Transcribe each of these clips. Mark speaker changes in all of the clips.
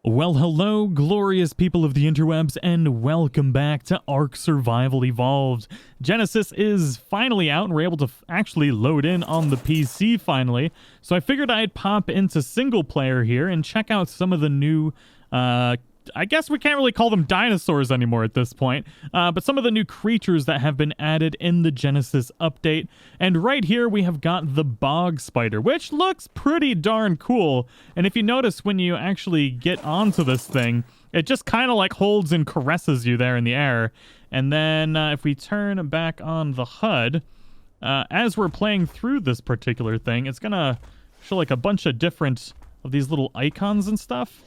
Speaker 1: Well, hello, glorious people of the interwebs, and welcome back to ARK Survival Evolved. Genesis is finally out, and we're able to actually load in on the PC finally. So I figured I'd pop into single player here and check out some of the new, I guess we can't really call them dinosaurs anymore at this point, but some of the new creatures that have been added in the Genesis update. And right here we have got the Bog Spider, which looks pretty darn cool. And if you notice, when you actually get onto this thing, it just kind of like holds and caresses you there in the air. And then if we turn back on the HUD, as we're playing through this particular thing, it's gonna show like a bunch of different of these little icons and stuff.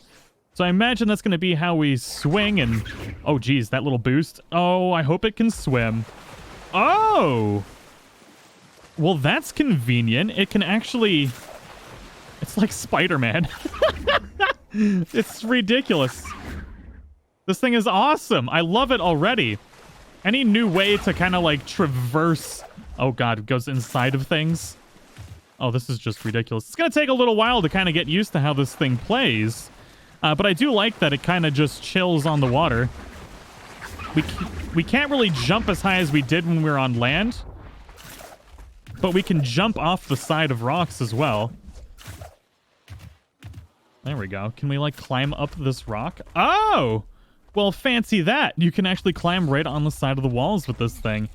Speaker 1: So I imagine that's going to be how we swing and... Oh, geez, that little boost. Oh, I hope it can swim. Oh! Well, that's convenient. It can actually... It's like Spider-Man. It's ridiculous. This thing is awesome. I love it already. Any new way to kind of like traverse... Oh, God, it goes inside of things. Oh, this is just ridiculous. It's going to take a little while to kind of get used to how this thing plays. But I do like that it kind of just chills on the water. We can't really jump as high as we did when we were on land. But we can jump off the side of rocks as well. There we go. Can we, like, climb up this rock? Oh! Well, fancy that. You can actually climb right on the side of the walls with this thing.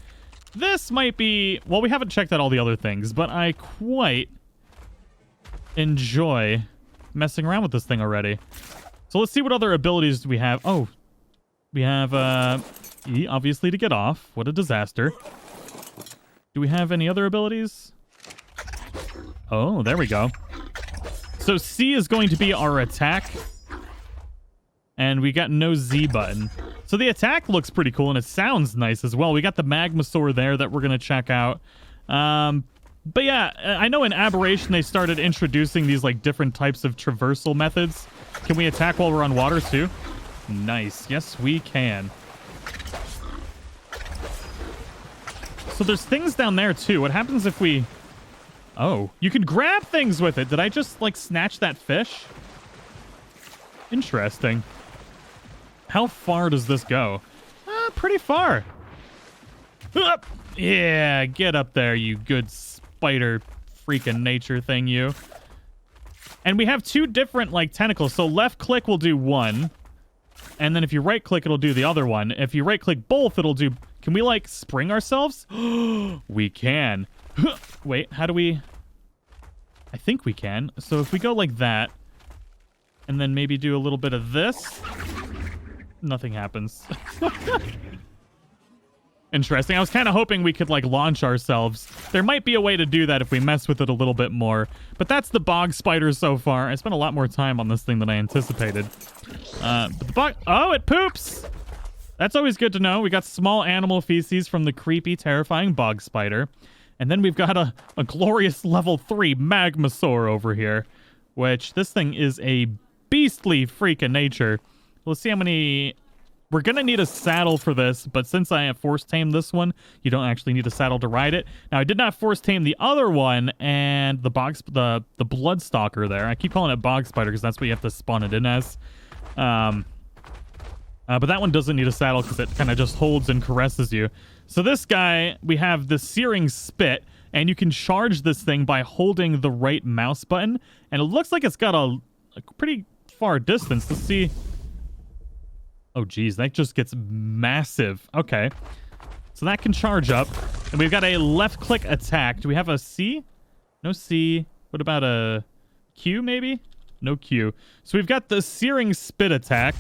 Speaker 1: This might be... Well, we haven't checked out all the other things, but I quite enjoy messing around with this thing already. So let's see what other abilities we have. Oh, we have E, obviously, to get off. What a disaster. Do we have any other abilities? Oh, there we go. So C is going to be our attack. And we got no Z button. So the attack looks pretty cool, and it sounds nice as well. We got the Magmasaur there that we're going to check out. But yeah, I know in Aberration they started introducing these like different types of traversal methods. Can we attack while we're on water too? Nice. Yes, we can. So there's things down there too. What happens if we... Oh, you can grab things with it. Did I just like snatch that fish? Interesting. How far does this go? Pretty far. Yeah, get up there, you good spider freaking nature thing, you. And we have two different like tentacles. So left click will do one, and then if you right click, it'll do the other one. If you right click both, it'll do... Can we like spring ourselves? We can. Wait, how do we... I think we can. So if we go like that, and then maybe do a little bit of this, nothing happens. Interesting. I was kind of hoping we could like launch ourselves. There might be a way to do that if we mess with it a little bit more. But that's the Bog Spider so far. I spent a lot more time on this thing than I anticipated. But the bog... Oh, it poops! That's always good to know. We got small animal feces from the creepy, terrifying Bog Spider. And then we've got a glorious level 3 Magmasaur over here. Which, this thing is a beastly freak of nature. Let's see how many... We're going to need a saddle for this, but since I have force tamed this one, you don't actually need a saddle to ride it. Now, I did not force tame the other one, and the Bloodstalker there. I keep calling it Bog Spider because that's what you have to spawn it in as. But that one doesn't need a saddle because it kind of just holds and caresses you. So this guy, we have the Searing Spit, and you can charge this thing by holding the right mouse button. And it looks like it's got a pretty far distance. Let's see... Oh, geez, that just gets massive. Okay. So that can charge up. And we've got a left-click attack. Do we have a C? No C. What about a Q, maybe? No Q. So we've got the Searing Spit attack.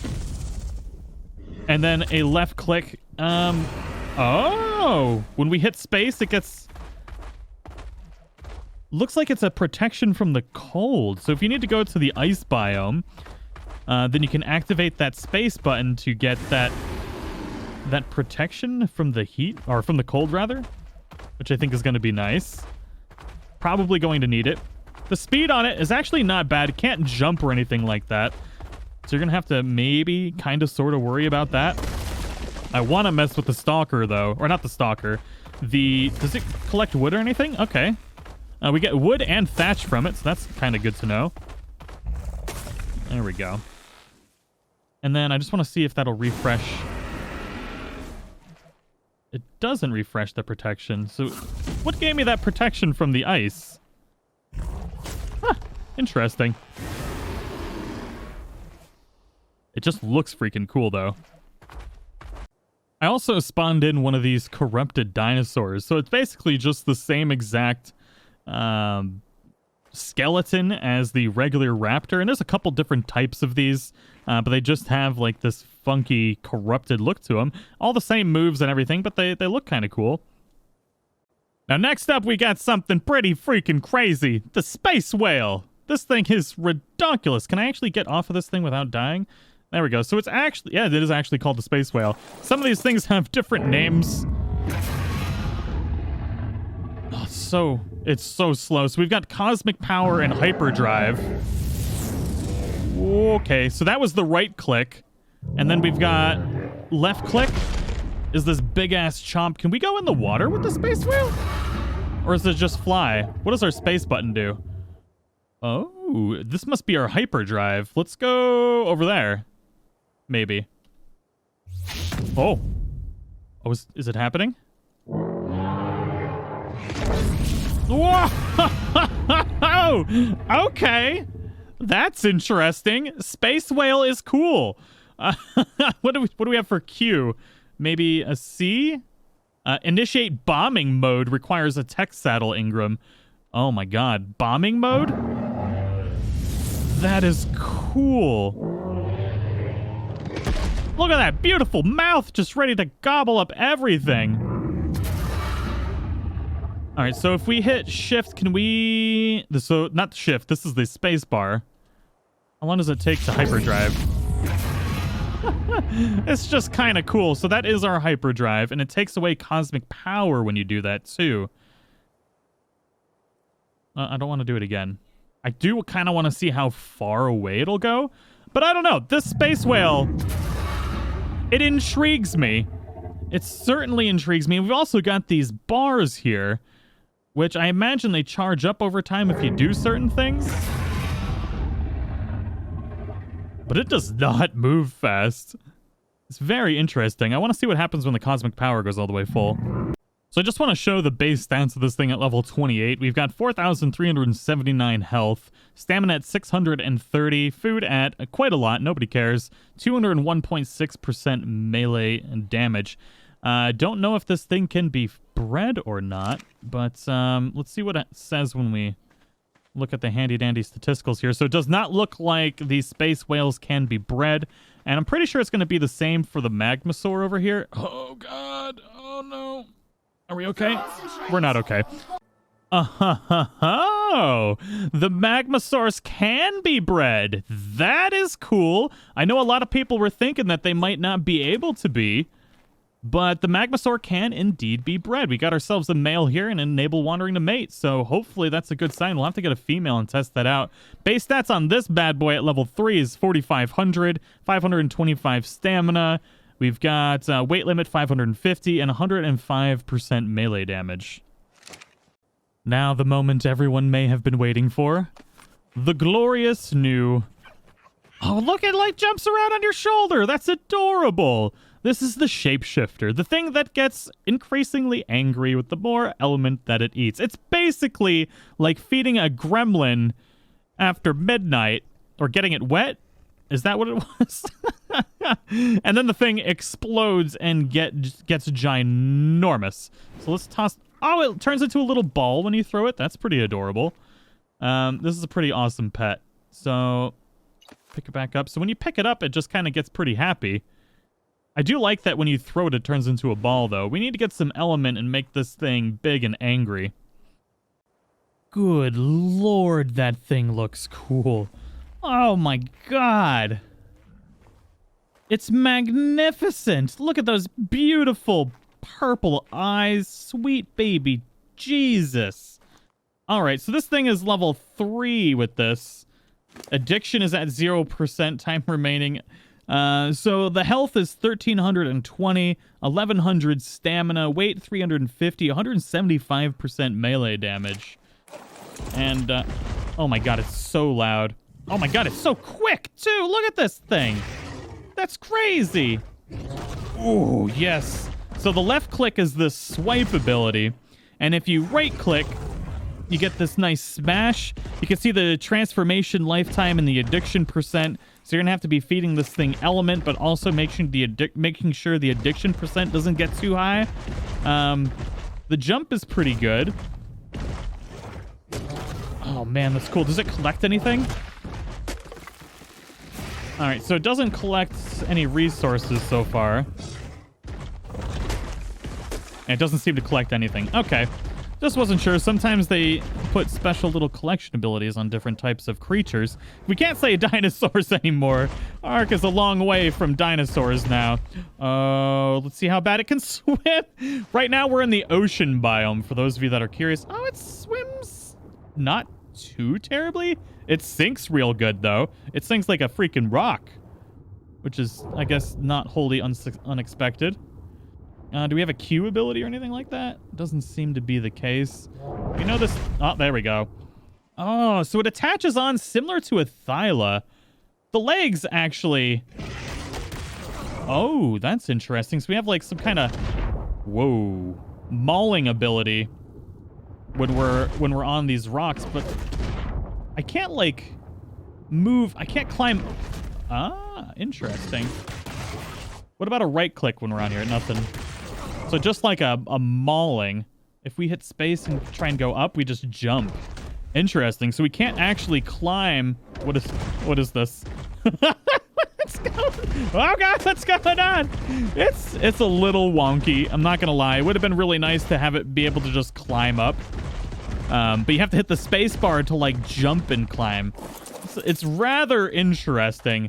Speaker 1: And then a left-click. Oh! When we hit space, it gets... Looks like it's a protection from the cold. So if you need to go to the ice biome... then you can activate that space button to get that protection from the heat, or from the cold rather, which I think is going to be nice. Probably going to need it. The speed on it is actually not bad. It can't jump or anything like that. So you're going to have to maybe kind of sort of worry about that. I want to mess with the Stalker though, or not the Stalker. Does it collect wood or anything? Okay. We get wood and thatch from it, so that's kind of good to know. There we go. And then I just want to see if that'll refresh. It doesn't refresh the protection. So what gave me that protection from the ice? Huh, interesting. It just looks freaking cool, though. I also spawned in one of these corrupted dinosaurs. So it's basically just the same exact skeleton as the regular raptor. And there's a couple different types of these. But they just have like this funky corrupted look to them. All the same moves and everything, but they look kind of cool. Now next up we got something pretty freaking crazy. The space whale. This thing is ridiculous. Can I actually get off of this thing without dying? There we go. So it's actually, yeah, it is actually called the space whale. Some of these things have different names. Oh, it's so slow. So we've got cosmic power and hyperdrive. Okay, so that was the right click. And then we've got left click is this big-ass chomp. Can we go in the water with the space whale? Or is it just fly? What does our space button do? Oh, this must be our hyperdrive. Let's go over there. Maybe. Oh. Oh, is it happening? Whoa! Okay. That's interesting. Space whale is cool. What do we have for Q? Maybe a C? Initiate bombing mode requires a tech saddle Ingram. Oh my god. Bombing mode? That is cool. Look at that beautiful mouth just ready to gobble up everything. All right, so if we hit shift, can we... So, not shift, this is the space bar. How long does it take to hyperdrive? It's just kind of cool. So that is our hyperdrive, and it takes away cosmic power when you do that, too. I don't want to do it again. I do kind of want to see how far away it'll go, but I don't know. This space whale, it intrigues me. It certainly intrigues me. We've also got these bars here, which I imagine they charge up over time if you do certain things. But it does not move fast. It's very interesting. I want to see what happens when the cosmic power goes all the way full. So I just want to show the base stats of this thing at level 28. We've got 4,379 health, stamina at 630, food at quite a lot, nobody cares, 201.6% melee and damage. Don't know if this thing can be bred or not, but let's see what it says when we look at the handy-dandy statisticals here. So it does not look like these space whales can be bred, and I'm pretty sure it's going to be the same for the Magmasaur over here. Oh, God. Oh, no. Are we okay? We're not okay. Oh, the Magmasaurs can be bred. That is cool. I know a lot of people were thinking that they might not be able to be, but the Magmasaur can indeed be bred. We got ourselves a male here and enable wandering to mate, so hopefully that's a good sign. We'll have to get a female and test that out. Base stats on this bad boy at level 3 is 4,500, 525 stamina. We've got weight limit 550 and 105% melee damage. Now the moment everyone may have been waiting for. The glorious new... Oh, look, it like jumps around on your shoulder. That's adorable. This is the Shapeshifter, the thing that gets increasingly angry with the more element that it eats. It's basically like feeding a gremlin after midnight, or getting it wet. Is that what it was? And then the thing explodes and gets ginormous. So let's toss... Oh, it turns into a little ball when you throw it. That's pretty adorable. This is a pretty awesome pet. So pick it back up. So when you pick it up, it just kind of gets pretty happy. I do like that when you throw it, it turns into a ball, though. We need to get some element and make this thing big and angry. Good lord, that thing looks cool. Oh my god. It's magnificent. Look at those beautiful purple eyes. Sweet baby Jesus. Alright, so this thing is level 3 with this. Addiction is at 0%, time remaining. So the health is 1,320, 1,100 stamina, weight 350, 175% melee damage. And, oh my god, it's so loud. Oh my god, it's so quick, too! Look at this thing! That's crazy. Oh, yes. So the left click is the swipe ability. And if you right click, you get this nice smash. You can see the transformation lifetime and the addiction percent. So you're going to have to be feeding this thing element, but also making sure the addiction percent doesn't get too high. The jump is pretty good. Oh, man, that's cool. Does it collect anything? All right, so it doesn't collect any resources so far. And it doesn't seem to collect anything. Okay. Just wasn't sure. Sometimes they put special little collection abilities on different types of creatures. We can't say dinosaurs anymore. ARK is a long way from dinosaurs now. Let's see how bad it can swim. Right now, we're in the ocean biome, for those of you that are curious. Oh, it swims not too terribly. It sinks real good, though. It sinks like a freaking rock, which is, I guess, not wholly unexpected. Do we have a Q ability or anything like that? Doesn't seem to be the case. You know this... Oh, there we go. Oh, so it attaches on similar to a Thyla. The legs, actually... Oh, that's interesting. So we have, like, some kind of... Whoa. Mauling ability when we're on these rocks, but I can't, like, move... I can't climb... Ah, interesting. What about a right click when we're on here? Nothing. So just like a mauling, if we hit space and try and go up, we just jump. Interesting. So we can't actually climb. What is this? What's going? Oh god, what's going on? It's a little wonky. I'm not gonna lie. It would have been really nice to have it be able to just climb up. But you have to hit the space bar to like jump and climb. It's rather interesting.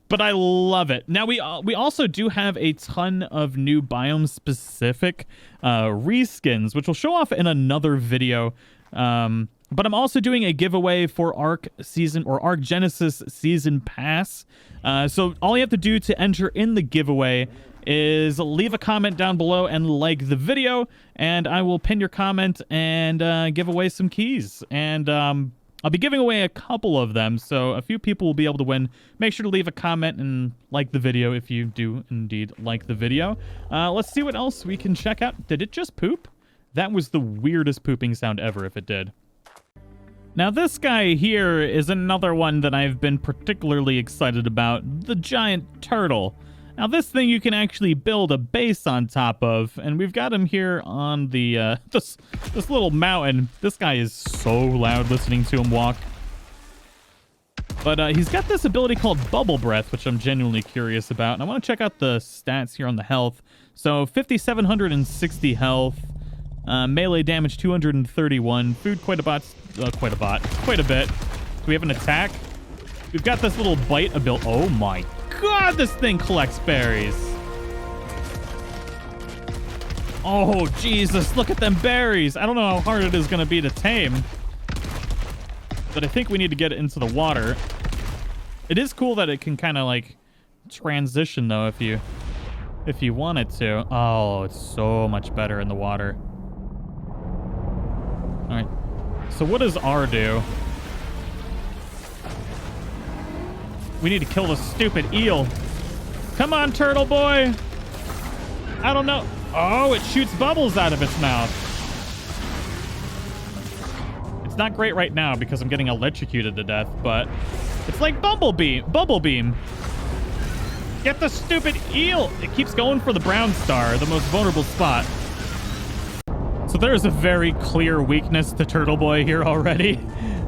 Speaker 1: But I love it. Now, we also do have a ton of new biome-specific reskins, which we'll show off in another video. But I'm also doing a giveaway for ARK Season or ARK Genesis Season Pass. So all you have to do to enter in the giveaway is leave a comment down below and like the video, and I will pin your comment and give away some keys. And I'll be giving away a couple of them, so a few people will be able to win. Make sure to leave a comment and like the video if you do indeed like the video. Let's see what else we can check out. Did it just poop? That was the weirdest pooping sound ever if it did. Now this guy here is another one that I've been particularly excited about, the giant turtle. Now this thing you can actually build a base on top of, and we've got him here on the this little mountain. This guy is so loud listening to him walk. But he's got this ability called Bubble Breath, which I'm genuinely curious about. And I want to check out the stats here on the health. So 5,760 health, melee damage 231, food quite a bit. Do we have an attack? We've got this little bite ability. Oh my god, this thing collects berries. Oh, Jesus, look at them berries. I don't know how hard it is going to be to tame, but I think we need to get it into the water. It is cool that it can kind of like transition, though, if you want it to. Oh, it's so much better in the water. All right. So what does R do? We need to kill the stupid eel. Come on, turtle boy. I don't know. Oh, it shoots bubbles out of its mouth. It's not great right now because I'm getting electrocuted to death, but it's like bubble beam. Get the stupid eel. It keeps going for the brown star, the most vulnerable spot. So there's a very clear weakness to Turtle Boy here already.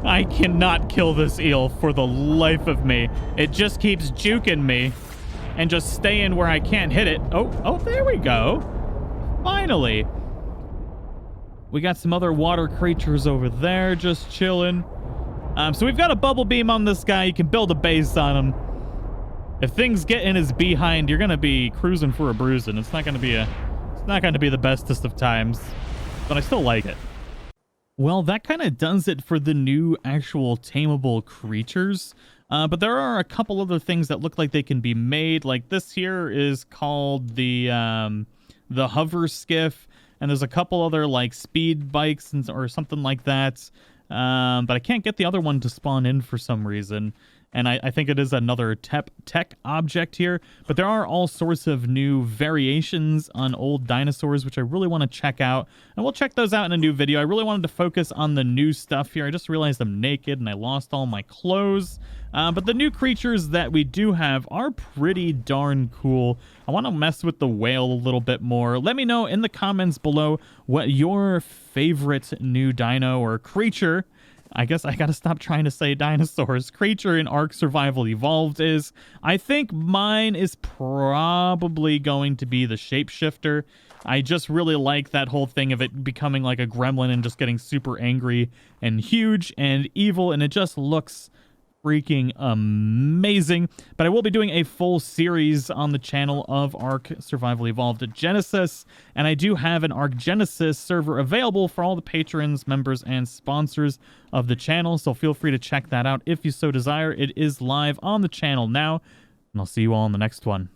Speaker 1: I cannot kill this eel for the life of me. It just keeps juking me and just staying where I can't hit it. Oh, there we go. Finally. We got some other water creatures over there just chilling. So we've got a bubble beam on this guy. You can build a base on him. If things get in his behind, you're going to be cruising for a bruising. It's not going to be the bestest of times, but I still like it. Well, that kind of does it for the new actual tameable creatures. But there are a couple other things that look like they can be made. Like this here is called the hover skiff, and there's a couple other like speed bikes or something like that. But I can't get the other one to spawn in for some reason. and I think it is another tech object here. But there are all sorts of new variations on old dinosaurs, which I really want to check out, and we'll check those out in a new video. I really wanted to focus on the new stuff here. I just realized I'm naked and I lost all my clothes. But the new creatures that we do have are pretty darn cool. I want to mess with the whale a little bit more. Let me know in the comments below what your favorite new dino or creature, I guess I gotta stop trying to say dinosaurs, creature in ARK Survival Evolved is. I think mine is probably going to be the Shapeshifter. I just really like that whole thing of it becoming like a gremlin and just getting super angry and huge and evil, and it just looks freaking amazing. But I will be doing a full series on the channel of ARK Survival Evolved at Genesis, and I do have an ARK Genesis server available for all the patrons, members, and sponsors of the channel, so feel free to check that out if you so desire. It is live on the channel now, and I'll see you all in the next one.